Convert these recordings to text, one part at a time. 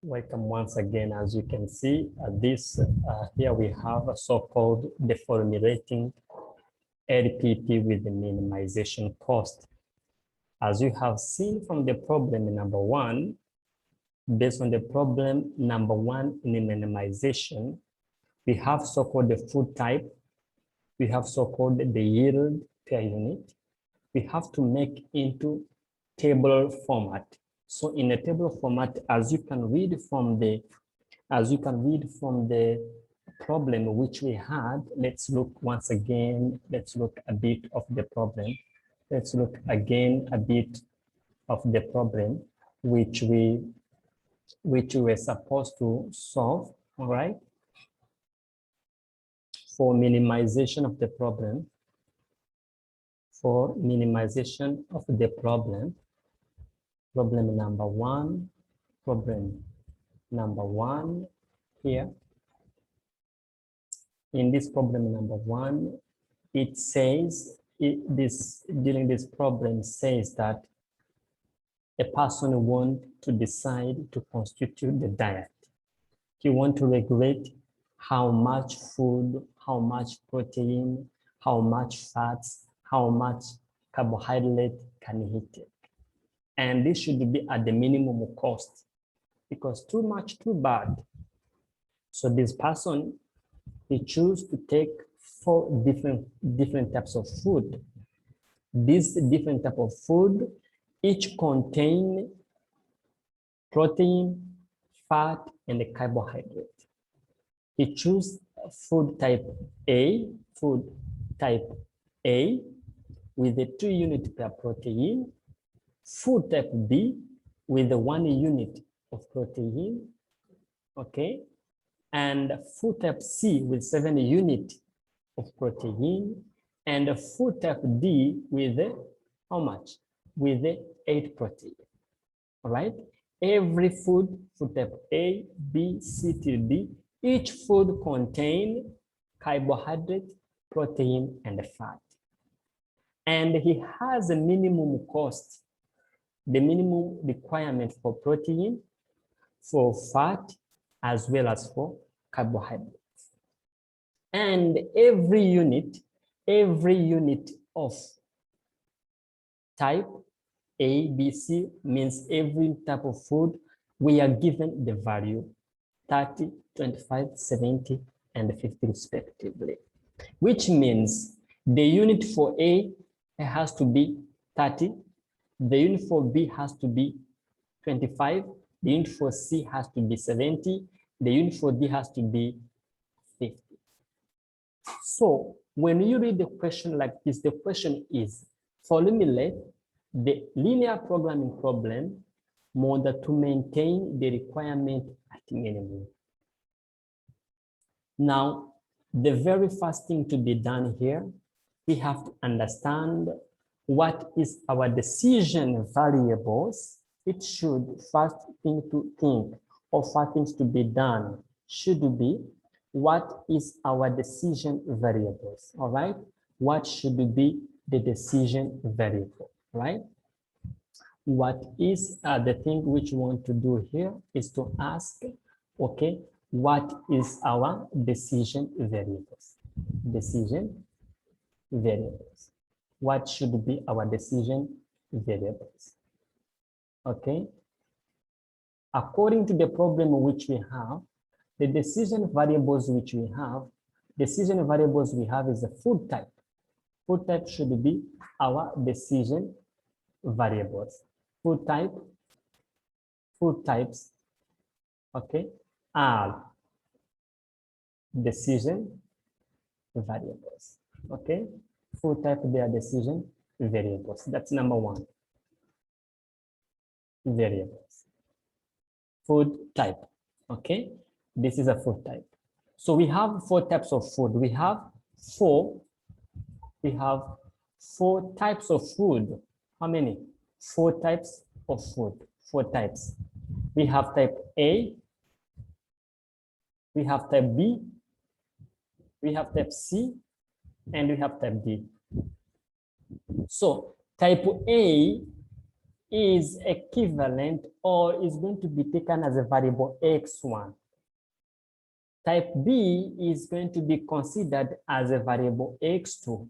Welcome once again. As you can see, here we have a so-called the formulating LPP with the minimization cost. As you have seen from the problem number one, based on the problem number one in the minimization, we have so-called the food type, we have so-called the yield per unit. We have to make into table format. So in a table format, as you can read from the problem which we had, let's look once again. Let's look a bit of the problem. Let's look again a bit of the problem which we were supposed to solve. All right. For minimization of the problem. For minimization of the problem. Problem number one here. In this problem number one, it says, during this problem says that a person wants to decide to constitute the diet. He wants to regulate how much food, how much protein, how much fats, how much carbohydrate can he take. And this should be at the minimum cost, because too much, too bad. So this person, he chooses to take 4 different types of food. These different type of food, each contain protein, fat, and carbohydrate. He chooses food type A with the 2 units per protein, food type B with the 1 unit of protein, okay, and food type C with 7 units of protein, and food type D with how much? With 8 protein. All right. Every food type A, B, C to D, each food contains carbohydrate, protein, and fat. And he has a minimum cost, the minimum requirement for protein, for fat, as well as for carbohydrates. And every unit of type A, B, C means every type of food, we are given the value 30, 25, 70, and 50 respectively, which means the unit for A has to be 30, the unit for B has to be 25, the unit for C has to be 70, the unit for D has to be 50. So when you read the question like this, the question is formulate the linear programming problem in order to maintain the requirement at minimum. Now, the very first thing to be done here, we have to understand what is our decision variables. It should first thing to think, or first things to be done should be what is our decision variables. All right, what should be the decision variable, right? What is the thing which we want to do here is to ask, okay, what is our decision variables? Decision variables. What should be our decision variables? Okay. According to the problem which we have, the decision variables which we have, is a food type. Food type should be our decision variables. Food types, okay, are decision variables. Okay, food type, they are decision variables. That's number one. Variables. Food type. Okay, this is a food type. So we have 4 types of food. We have four types of food. How many? 4 types of food. 4 types. We have type A, we have type B, we have type C, and we have type D. So type A is equivalent or is going to be taken as a variable x1. Type B is going to be considered as a variable x2.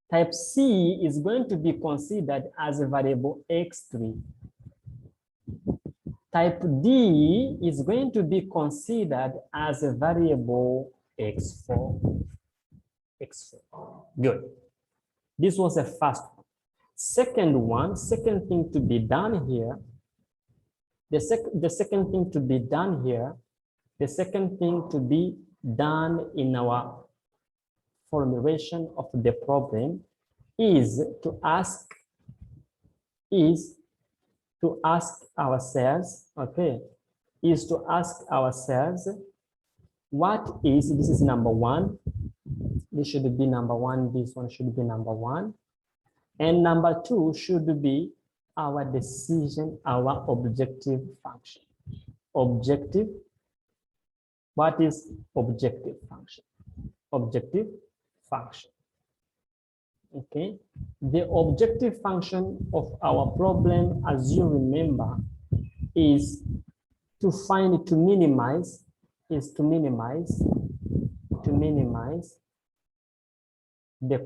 Type C is going to be considered as a variable x3. Type D is going to be considered as a variable x4. x4. Good. This was the first one. Second thing to be done here, the second thing to be done here, the second thing to be done in our formulation of the problem is to ask ourselves, okay, is to ask ourselves, what is, this is number one, this should be number one, this one should be number one, and number two should be our decision, our objective function. Objective, what is objective function? Objective function. Okay, the objective function of our problem, as you remember, is to minimize the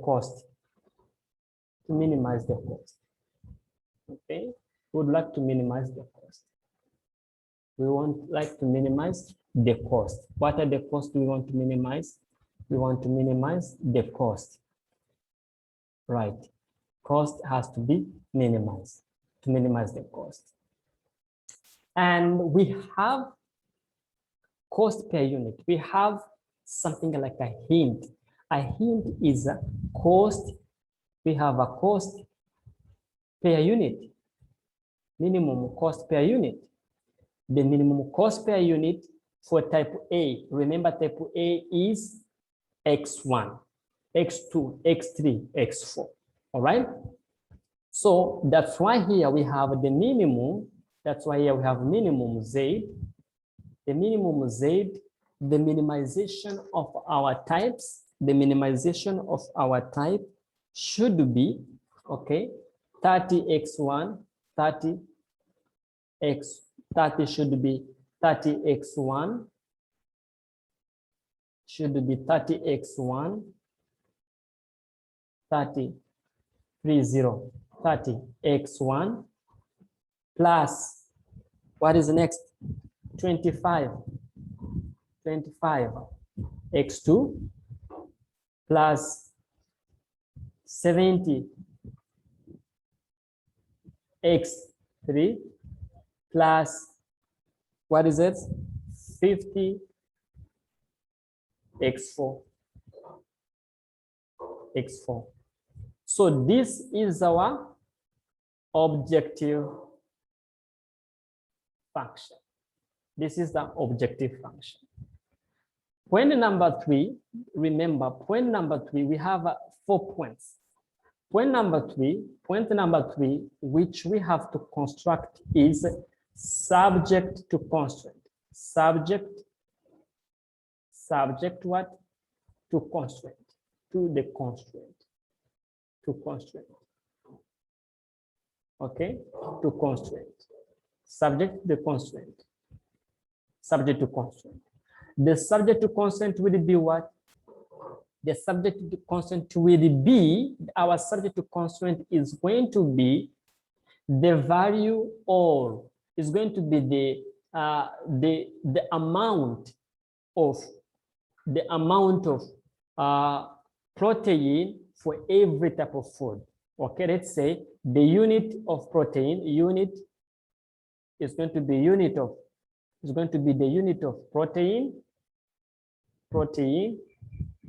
cost. To minimize the cost. Okay, we would like to minimize the cost. We want like to minimize the cost. What are the costs we want to minimize? We want to minimize the cost. Right. Cost has to be minimized to minimize the cost. And we have cost per unit. We have something like a hint. A hint is a cost. We have a cost per unit. Minimum cost per unit. The minimum cost per unit for type A. Remember, type A is X1. X2, X3, X4, all right? So that's why here we have the minimum, that's why here we have minimum Z, the minimum Z, the minimization of our types, the minimization of our type should be, okay, 30x1, 30 should be 30x1, should be 30x1, 30x1 plus, what is the next? 25 x2 plus 70 x3 plus, what is it? 50 x4. So this is our objective function. This is the objective function. Point number three, remember, point number three, we have 4 points. Point number three, which we have to construct is subject to constraint. Subject what? To constraint. To the constraint. To constraint. Okay? To constraint. Subject to the constraint. Subject to constraint. The subject to constraint will be what? The subject to constraint will be, our subject to constraint is going to be the value, or is going to be the amount of protein for every type of food. Okay, let's say the unit of protein, is going to be the unit of protein,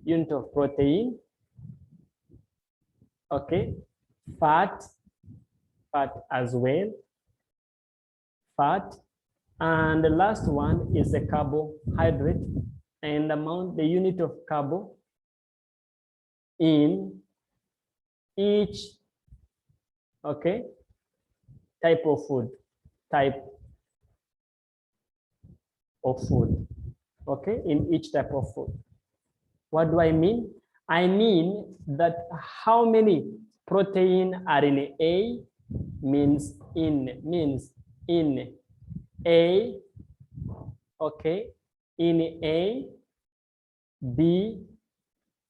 unit of protein, okay, fat as well, and the last one is the carbohydrate, and the unit of carbo in each, okay, type of food, okay, in each type of food. What do I mean? I mean that how many protein are in A, means in A, okay, in A, B,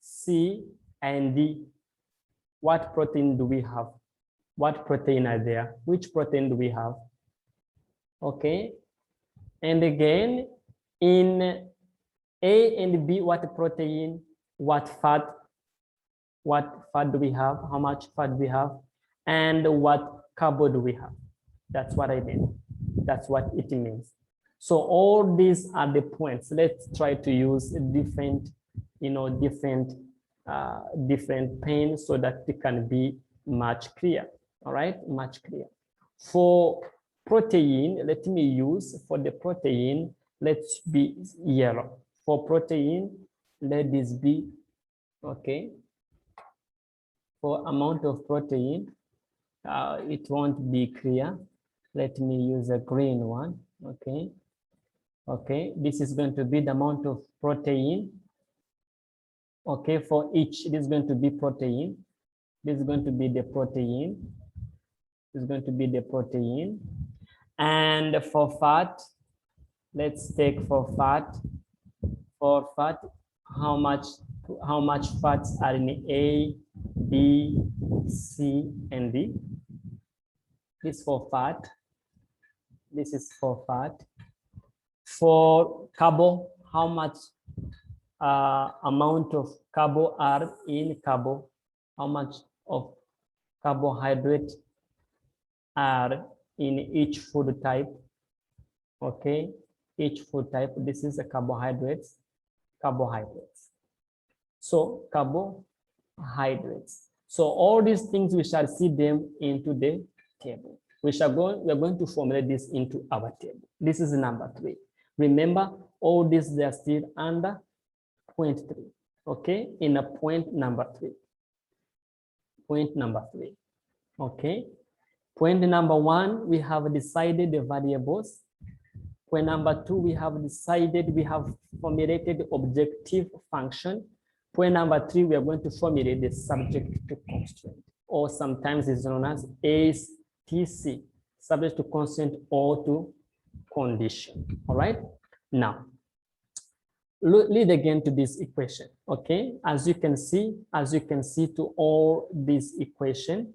C, and D. What protein do we have? What protein are there? Which protein do we have? Okay, and again, in A and B, what protein, what fat do we have? How much fat do we have? And what carbo do we have? That's what I mean. That's what it means. So all these are the points. Let's try to use different, different pains so that it can be much clear. All right, much clear. For protein, let me use for the protein, let's be yellow. For protein, let this be, okay. For amount of protein, it won't be clear. Let me use a green one, okay. Okay, this is going to be the amount of protein. Okay, for each, it is going to be protein. This is going to be the protein. This is going to be the protein. And for fat, let's take for fat. For fat, how much fats are in A, B, C, and D? This for fat. This is for fat. For carbo, how much amount of carbo are in carbo? How much of carbohydrate are in each food type? Okay, each food type. This is a carbohydrates. So carbohydrates. So all these things we shall see them into the table. We are going to formulate this into our table. This is number 3. Remember, all these they are still under point 3. Okay, in a point number 3. Point number 3. Okay. Point number 1, we have decided the variables. Point number 2, we have formulated the objective function. Point number 3, we are going to formulate the subject to constraint, or sometimes it's known as STC, subject to constraint or to condition. All right. Now, lead again to this equation. Okay. As you can see to all this equation,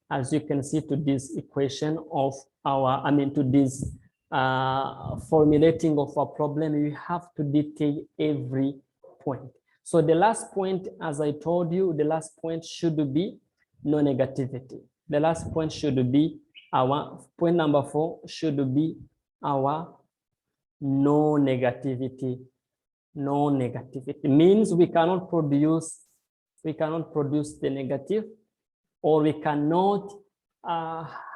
as you can see to this equation of our, to this formulating of our problem, you have to detail every point. So the last point, as I told you, the last point should be no negativity. The last point should be our point number 4 should be our no negativity. No negativity means we cannot produce the negative, or we cannot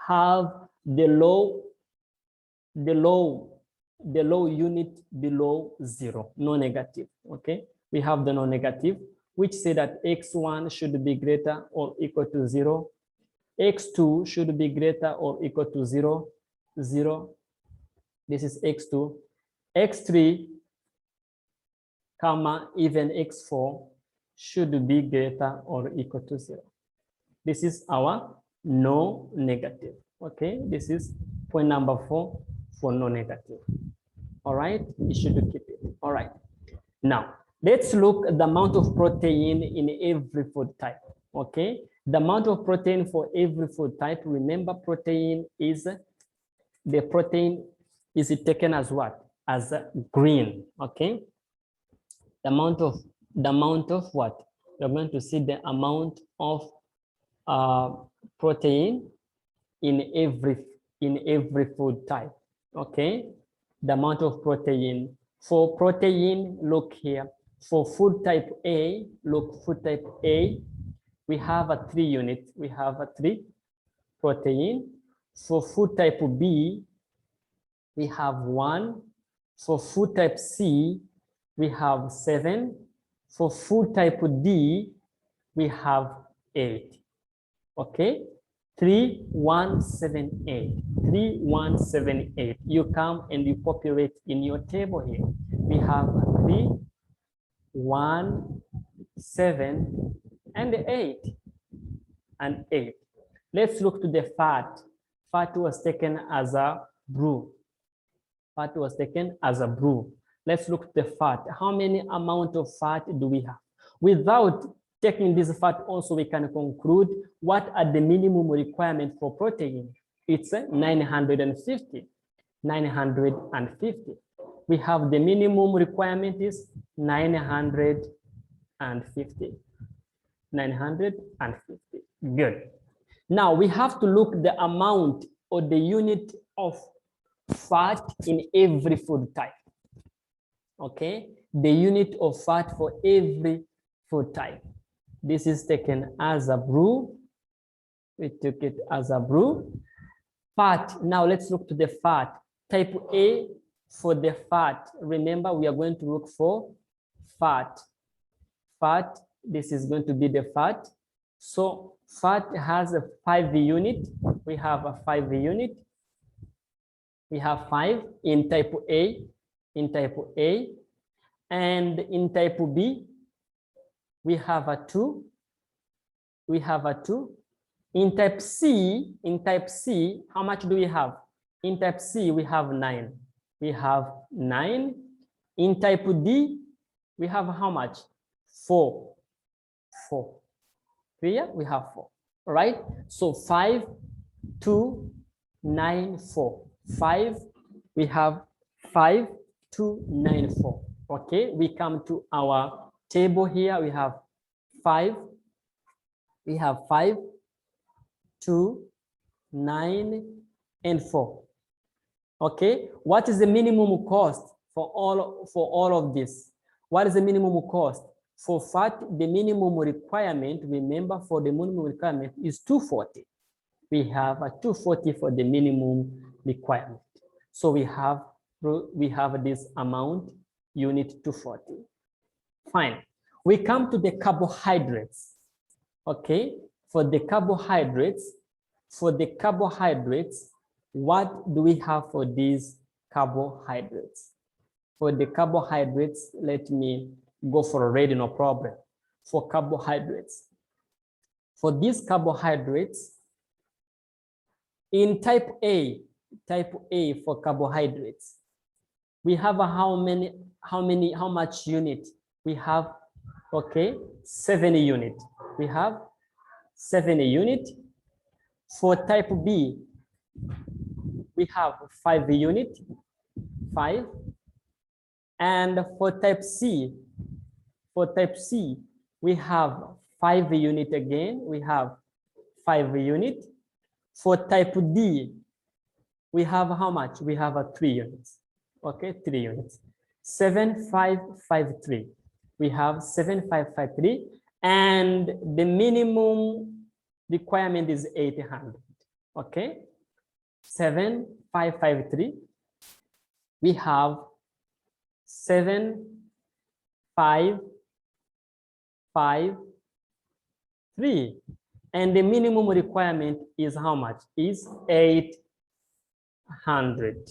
have the low unit below 0. No negative. Okay, we have the no negative, which say that x1 should be greater or equal to 0. x2 should be greater or equal to 0. This is x2. x3, comma, even x4 should be greater or equal to 0. This is our no negative. Okay, this is point number 4 for no negative. All right, you should keep it. All right, now let's look at the amount of protein in every food type. Okay, the amount of protein for every food type. Remember, protein is taken as what? As green. Okay, the amount of what? We're going to see the amount of protein in every food type. Okay, the amount of protein. For protein, look here. For food type A, look, food type A, we have a 3 unit. We have a 3 protein. For food type B, we have 1. For food type C, we have 7. For food type D, we have 8. Okay, 3, 1, 7, 8. 3, 1, 7, 8. You come and you populate in your table here. We have 3, 1, 7, and 8. And 8. Let's look to the fat. Fat was taken as a brew. Fat was taken as a brew. Let's look at the fat. How many amount of fat do we have? Without taking this fat also, we can conclude what are the minimum requirements for protein. It's 950. 950. We have the minimum requirement is 950. 950. Good. Now we have to look the amount or the unit of fat in every food type. Okay, the unit of fat for every food type. This is taken as a brew. We took it as a brew. Fat. Now let's look to the fat. Type A for the fat. Remember, we are going to look for fat. Fat. This is going to be the fat. So fat has a 5 unit. We have a 5 unit. We have 5 in type A. In type A. And in type B, we have a 2. We have a 2. In type C, how much do we have? In type C, we have 9. We have 9. In type D, we have how much? 4. 4. Here we have 4. All right. So 5, 2, 9, 4. 5. We have 5, 2, 9, 4. Okay. We come to our table here. We have 5. We have 5, 2, 9, and 4. Okay. What is the minimum cost for all of this? What is the minimum cost? For fat, the minimum requirement, remember, for the minimum requirement is 240. We have a 240 for the minimum requirement. So we have this amount, unit 240. Fine. We come to the carbohydrates. Okay. For the carbohydrates, what do we have for these carbohydrates? For the carbohydrates, let me go for a ready, no problem. For carbohydrates. For these carbohydrates, in type A for carbohydrates, we have a how much unit? We have, okay, 7 unit. We have 7 unit. For type B, we have 5 unit, 5. And for type C, we have 5 unit again. We have 5 unit. For type D, we have how much? We have a 3 units. Okay, 3 units. 7553. We have 7553, and the minimum requirement is 800. Okay, 7553. We have 7553, and the minimum requirement is how much? Is 800.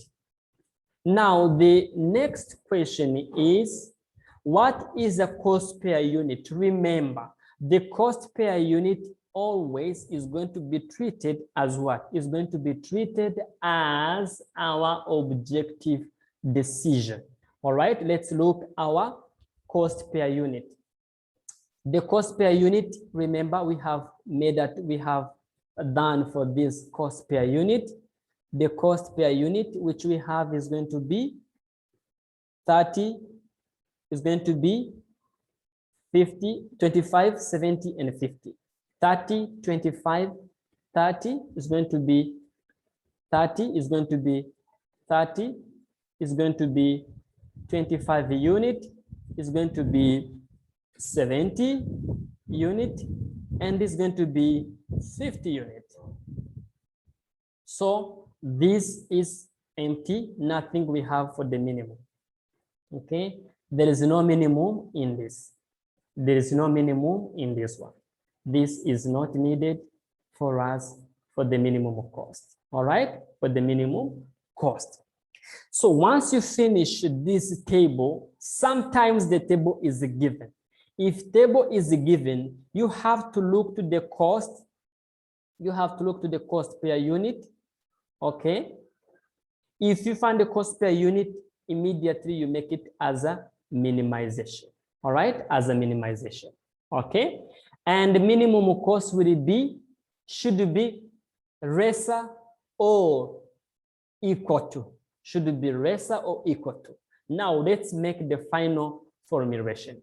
Now the next question is, what is the cost per unit? Remember, the cost per unit always is going to be treated as what? Is going to be treated as our objective decision. All right, let's look our cost per unit. The cost per unit, remember, we have done for this cost per unit. The cost per unit which we have is going to be 30, is going to be 50, 25, 70, and 50. 30, 25, 30 is going to be 30, is going to be 30, is going to be 25 unit, is going to be 70 unit, and is going to be 50 unit. So this is empty, nothing we have for the minimum. Okay, there is no minimum in this. There is no minimum in this one. This is not needed for us for the minimum cost. All right, for the minimum cost. So once you finish this table, sometimes the table is given. If table is given, you have to look to the cost. You have to look to the cost per unit. Okay. If you find the cost per unit, immediately you make it as a minimization. All right, as a minimization. Okay. And the minimum cost should be lesser or equal to. Should be lesser or equal to. Now let's make the final formulation.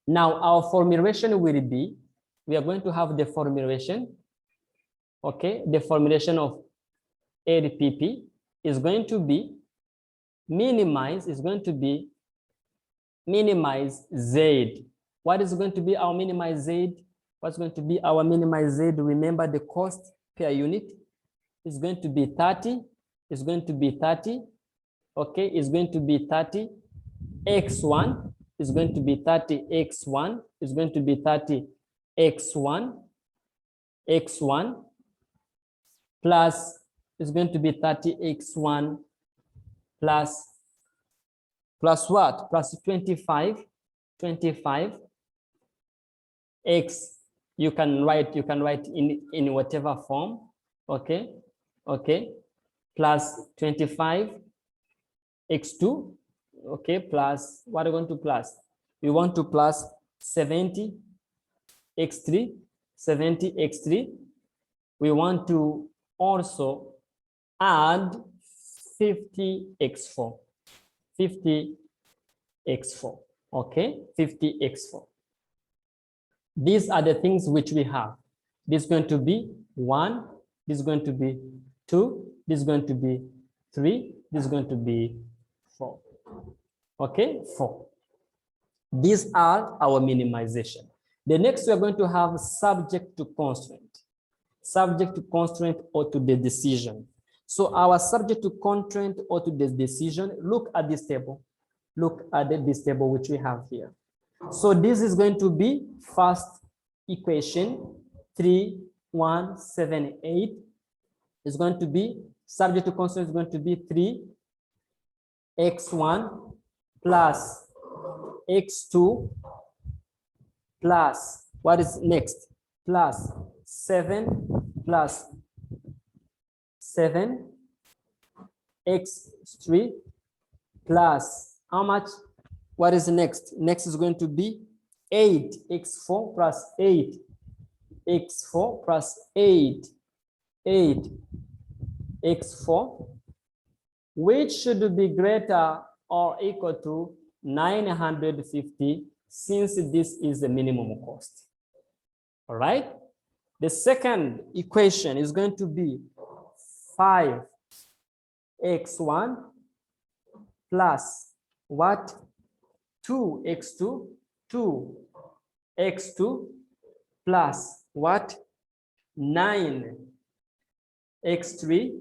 Now our formulation will be, we are going to have the formulation. Okay, the formulation of LPP is going to be minimize Z. What is going to be our minimize Z? What's going to be our minimize Z? Remember the cost per unit is going to be 30. It's going to be 30. Okay, it's going to be 30. X1 is going to be 30. X1 is going to be 30. X1. X1 plus is going to be 30 X1 plus what? Plus 25 X. You can write in whatever form. Okay. Okay. Plus 25 X2. Okay. Plus what are we going to plus? We want to plus 70 X3. 70 X3. We want to also add 50 X4. 50 X4. Okay. 50 X4. These are the things which we have. This is going to be 1. This is going to be 2. This is going to be 3. This is going to be 4. Okay, 4. These are our minimization. The next we are going to have subject to constraint. Subject to constraint or to the decision. So our subject to constraint or to the decision, look at this table. Look at this table which we have here. So this is going to be first equation 3, 1, 7, 8 is going to be subject to constraint is going to be 3 X1 plus X2 plus what is next? Plus 7 plus 7 X3 plus how much? What is next? Next is going to be 8 X4 plus 8 X4 plus 8 X4, which should be greater or equal to 950 since this is the minimum cost. All right. The second equation is going to be 5 X1 plus what? 2 X2, 2 X2 plus what? 9 X3.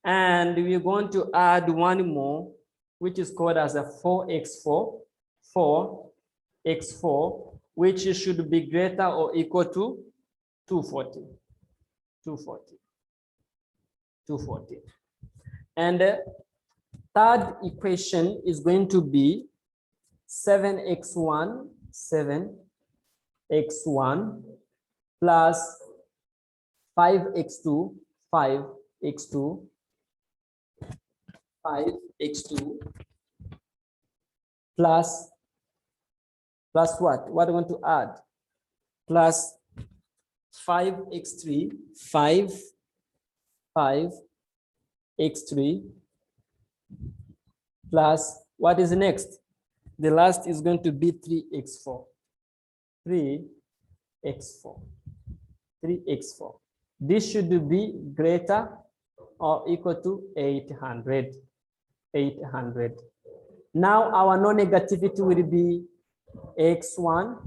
And we're going to add one more, which is called as a 4x4, 4x4, which should be greater or equal to 240. And the third equation is going to be 7x1 plus 5x2 plus what? What do I want to add? Plus 5x3 5x3 plus what is next? The last is going to be 3x4. 3x4. This should be greater or equal to 800. Now our non-negativity will be x1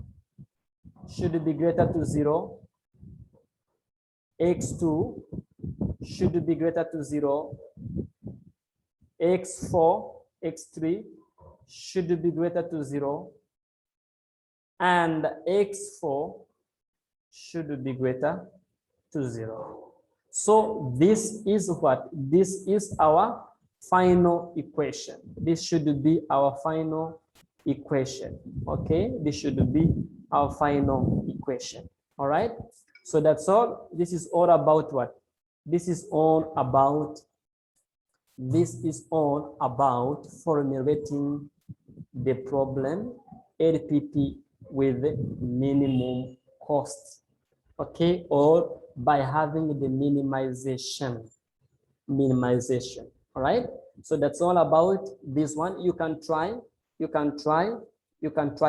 should be greater to 0. x2 should be greater to 0. x4, x3 should be greater to 0. And x4 should be greater to 0. So this is what? This is our final equation. This should be our final equation. Okay, this should be our final equation. All right. So that's all. This is all about what? This is all about formulating the problem LPP with minimum cost, okay, or by having the minimization. All right, so that's all about this one. You can try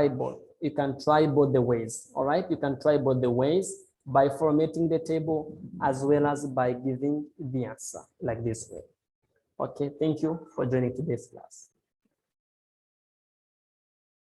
both. You can try both the ways. All right, you can try both the ways by formatting the table as well as by giving the answer like this way. Okay, thank you for joining today's class.